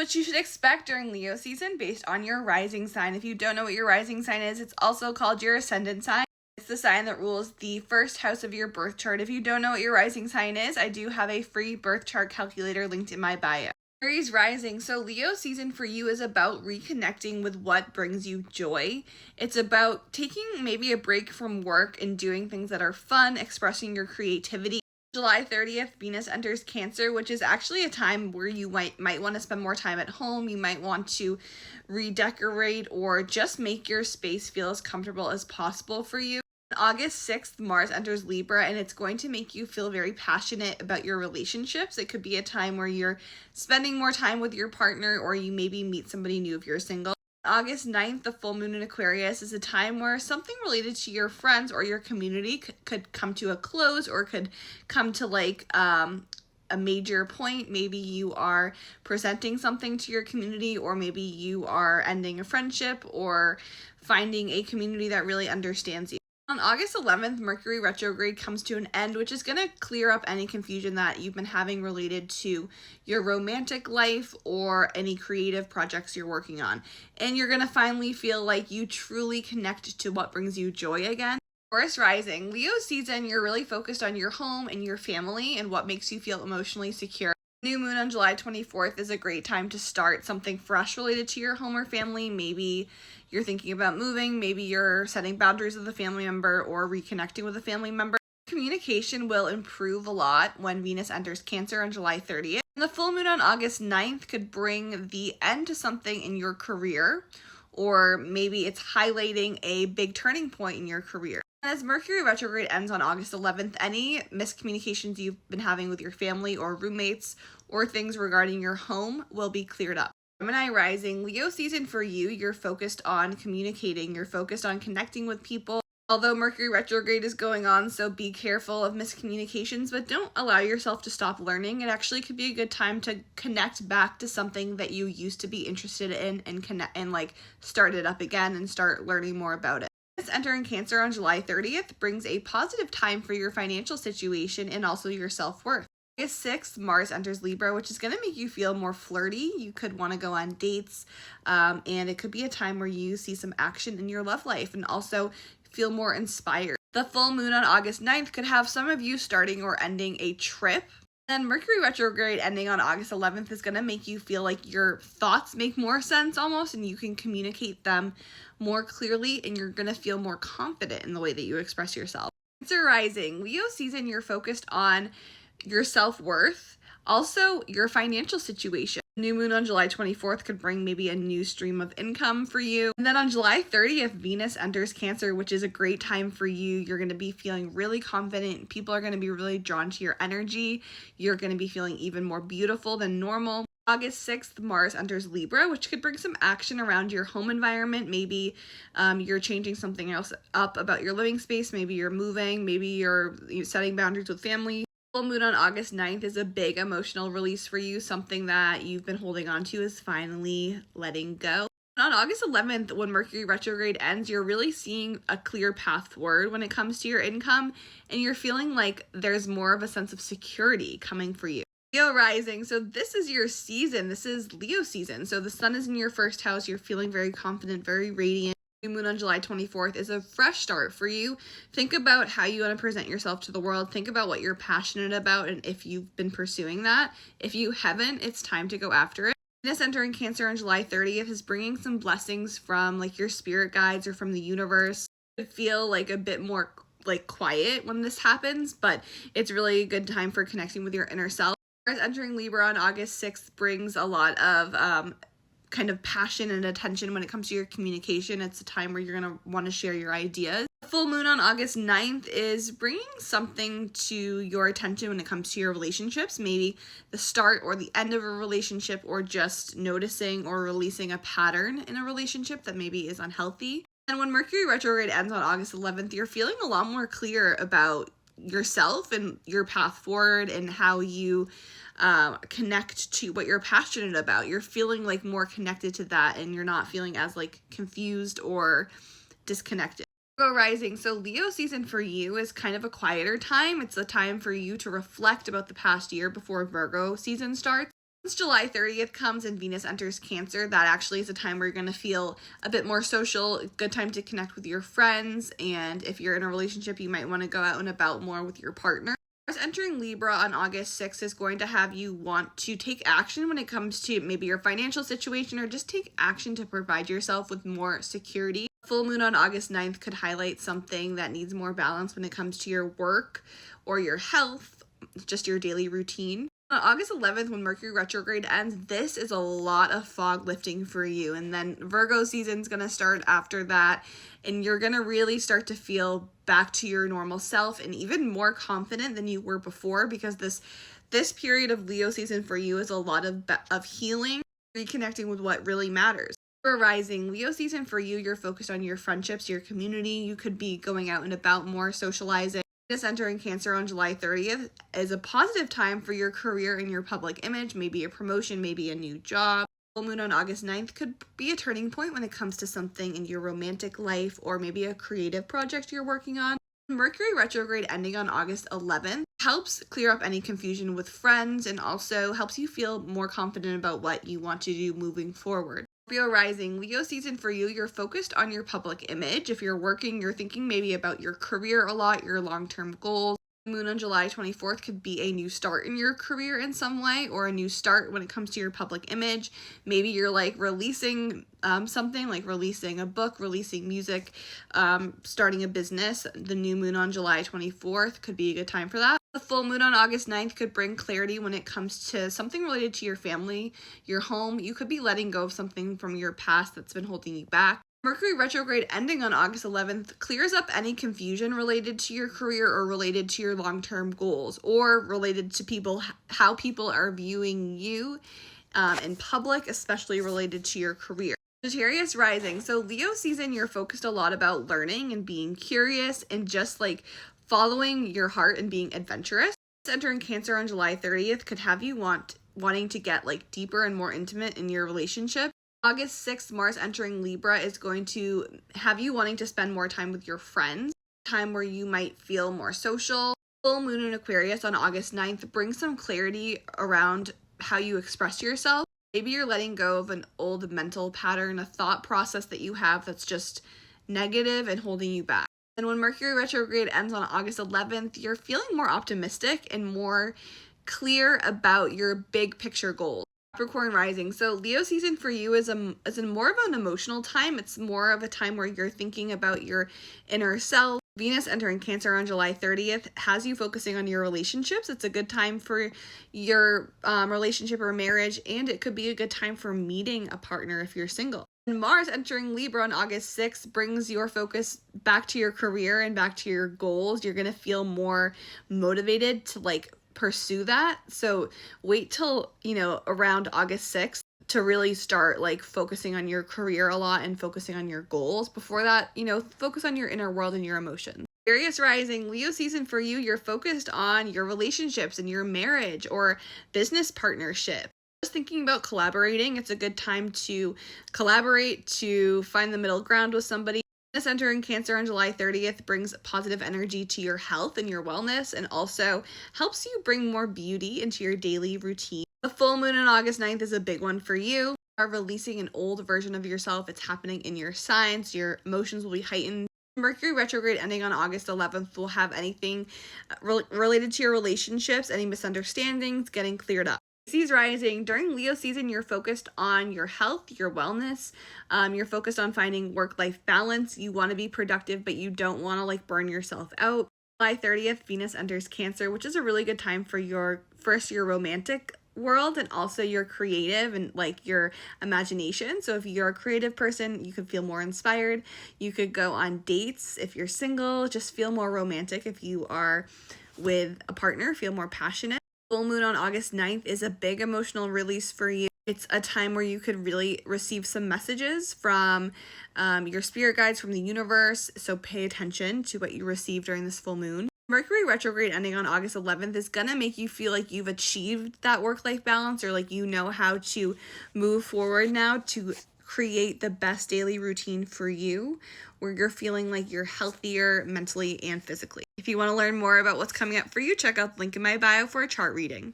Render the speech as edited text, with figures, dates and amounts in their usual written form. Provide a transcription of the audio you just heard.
What you should expect during Leo season based on your rising sign. If you don't know what your rising sign is, it's also called your ascendant sign. It's the sign that rules the first house of your birth chart. If you don't know what your rising sign is, I do have a free birth chart calculator linked in my bio. Aries rising. So Leo season for you is about reconnecting with what brings you joy. It's about taking maybe a break from work and doing things that are fun, expressing your creativity. July 30th, Venus enters Cancer, which is actually a time where you might want to spend more time at home. You might want to redecorate or just make your space feel as comfortable as possible for you. On August 6th, Mars enters Libra, and it's going to make you feel very passionate about your relationships. It could be a time where you're spending more time with your partner, or you maybe meet somebody new if you're single. August 9th, the full moon in Aquarius is a time where something related to your friends or your community could come to a close, or could come to a major point. Maybe you are presenting something to your community, or maybe you are ending a friendship or finding a community that really understands you. On August 11th, Mercury retrograde comes to an end, which is going to clear up any confusion that you've been having related to your romantic life or any creative projects you're working on. And you're going to finally feel like you truly connect to what brings you joy again. Taurus rising. Leo season, you're really focused on your home and your family and what makes you feel emotionally secure. New moon on July 24th is a great time to start something fresh related to your home or family. Maybe you're thinking about moving, maybe you're setting boundaries with a family member or reconnecting with a family member. Communication will improve a lot when Venus enters Cancer on July 30th. And the full moon on August 9th could bring the end to something in your career, or maybe it's highlighting a big turning point in your career. And as Mercury retrograde ends on August 11th, any miscommunications you've been having with your family or roommates or things regarding your home will be cleared up. Gemini rising. Leo season for you, you're focused on communicating, you're focused on connecting with people. Although Mercury retrograde is going on, so be careful of miscommunications, but don't allow yourself to stop learning. It actually could be a good time to connect back to something that you used to be interested in and start it up again and start learning more about it. Entering Cancer on July 30th brings a positive time for your financial situation and also your self-worth. August 6th, Mars enters Libra, which is going to make you feel more flirty. You could want to go on dates, and it could be a time where you see some action in your love life and also feel more inspired. The full moon on August 9th could have some of you starting or ending a trip. Then Mercury retrograde ending on August 11th is going to make you feel like your thoughts make more sense almost, and you can communicate them more clearly, and you're going to feel more confident in the way that you express yourself. Cancer rising. Leo season, you're focused on your self-worth, also your financial situation. New moon on July 24th could bring maybe a new stream of income for you. And then on July 30th, Venus enters Cancer, which is a great time for you. You're going to be feeling really confident. People are going to be really drawn to your energy. You're going to be feeling even more beautiful than normal. August 6th, Mars enters Libra, which could bring some action around your home environment. Maybe you're changing something else up about your living space. Maybe you're moving. Maybe you're setting boundaries with family. Full moon on August 9th is a big emotional release for you. Something that you've been holding on to is finally letting go. And on August 11th, when Mercury retrograde ends, you're really seeing a clear path forward when it comes to your income, and you're feeling like there's more of a sense of security coming for you. Leo rising. So this is your season. This is Leo season. So the sun is in your first house. You're feeling very confident, very radiant. New moon on July 24th is a fresh start for you. Think about how you want to present yourself to the world. Think about what you're passionate about and if you've been pursuing that. If you haven't, it's time to go after it. Venus entering Cancer on July 30th is bringing some blessings from your spirit guides or from the universe. It feel like a bit more quiet when this happens, but it's really a good time for connecting with your inner self. Mars entering Libra on August 6th brings a lot of kind of passion and attention when it comes to your communication. It's a time where you're going to want to share your ideas. The full moon on August 9th is bringing something to your attention when it comes to your relationships, maybe the start or the end of a relationship, or just noticing or releasing a pattern in a relationship that maybe is unhealthy. And when Mercury retrograde ends on August 11th, you're feeling a lot more clear about yourself and your path forward and how you connect to what you're passionate about. You're feeling more connected to that, and you're not feeling as confused or disconnected. Virgo rising. So Leo season for you is kind of a quieter time. It's a time for you to reflect about the past year before Virgo season starts. Once July 30th comes and Venus enters Cancer, that actually is a time where you're going to feel a bit more social, good time to connect with your friends, and if you're in a relationship, you might want to go out and about more with your partner. Mars entering Libra on August 6th is going to have you want to take action when it comes to maybe your financial situation, or just take action to provide yourself with more security. Full moon on August 9th could highlight something that needs more balance when it comes to your work or your health, just your daily routine. On August 11th, when Mercury retrograde ends, this is a lot of fog lifting for you. And then Virgo season's going to start after that. And you're going to really start to feel back to your normal self and even more confident than you were before, because this period of Leo season for you is a lot of healing, reconnecting with what really matters. For rising Leo season for you, you're focused on your friendships, your community. You could be going out and about more, socializing. Venus entering Cancer on July 30th is a positive time for your career and your public image, maybe a promotion, maybe a new job. Full moon on August 9th could be a turning point when it comes to something in your romantic life or maybe a creative project you're working on. Mercury retrograde ending on August 11th helps clear up any confusion with friends and also helps you feel more confident about what you want to do moving forward. Scorpio rising Leo season for you, you're focused on your public image. If you're working, you're thinking maybe about your career a lot, your long-term goals. Moon on July 24th could be a new start in your career in some way, or a new start when it comes to your public image. Maybe you're like releasing something, like releasing a book, releasing music, starting a business. The new moon on July 24th could be a good time for that. The full moon on August 9th could bring clarity when it comes to something related to your family, your home. You could be letting go of something from your past that's been holding you back. Mercury retrograde ending on August 11th clears up any confusion related to your career or related to your long-term goals, or related to how people are viewing you in public, especially related to your career. Sagittarius rising. So Leo season, you're focused a lot about learning and being curious and just like following your heart and being adventurous. Entering Cancer on July 30th could have you wanting to get like deeper and more intimate in your relationship. August 6th, Mars entering Libra is going to have you wanting to spend more time with your friends, time where you might feel more social. Full moon in Aquarius on August 9th brings some clarity around how you express yourself. Maybe you're letting go of an old mental pattern, a thought process that you have that's just negative and holding you back. And when Mercury retrograde ends on August 11th, you're feeling more optimistic and more clear about your big picture goals. Capricorn rising. So Leo season for you is more of an emotional time. It's more of a time where you're thinking about your inner self. Venus entering Cancer on July 30th has you focusing on your relationships. It's a good time for your relationship or marriage, and it could be a good time for meeting a partner if you're single. And Mars entering Libra on August 6th brings your focus back to your career and back to your goals. You're going to feel more motivated to pursue that. So wait till, around August 6th to really start focusing on your career a lot and focusing on your goals. Before that, focus on your inner world and your emotions. Aquarius rising, Leo season for you, you're focused on your relationships and your marriage or business partnership. Just thinking about collaborating, it's a good time to collaborate, to find the middle ground with somebody. Venus entering Cancer on July 30th brings positive energy to your health and your wellness, and also helps you bring more beauty into your daily routine. The full moon on August 9th is a big one for you. You are releasing an old version of yourself. It's happening in your signs. Your emotions will be heightened. Mercury retrograde ending on August 11th will have anything related to your relationships, any misunderstandings getting cleared up. Pisces rising, during Leo season, you're focused on your health, your wellness. You're focused on finding work-life balance. You want to be productive, but you don't want to burn yourself out. July 30th, Venus enters Cancer, which is a really good time for your romantic world and also your creative and your imagination. So if you're a creative person, you could feel more inspired. You could go on dates if you're single, just feel more romantic. If you are with a partner, feel more passionate. Full moon on August 9th is a big emotional release for you. It's a time where you could really receive some messages from your spirit guides, from the universe, so pay attention to what you receive during this full moon. Mercury retrograde ending on August 11th is going to make you feel like you've achieved that work-life balance, or how to move forward now to create the best daily routine for you, where you're feeling like you're healthier mentally and physically. If you want to learn more about what's coming up for you, check out the link in my bio for a chart reading.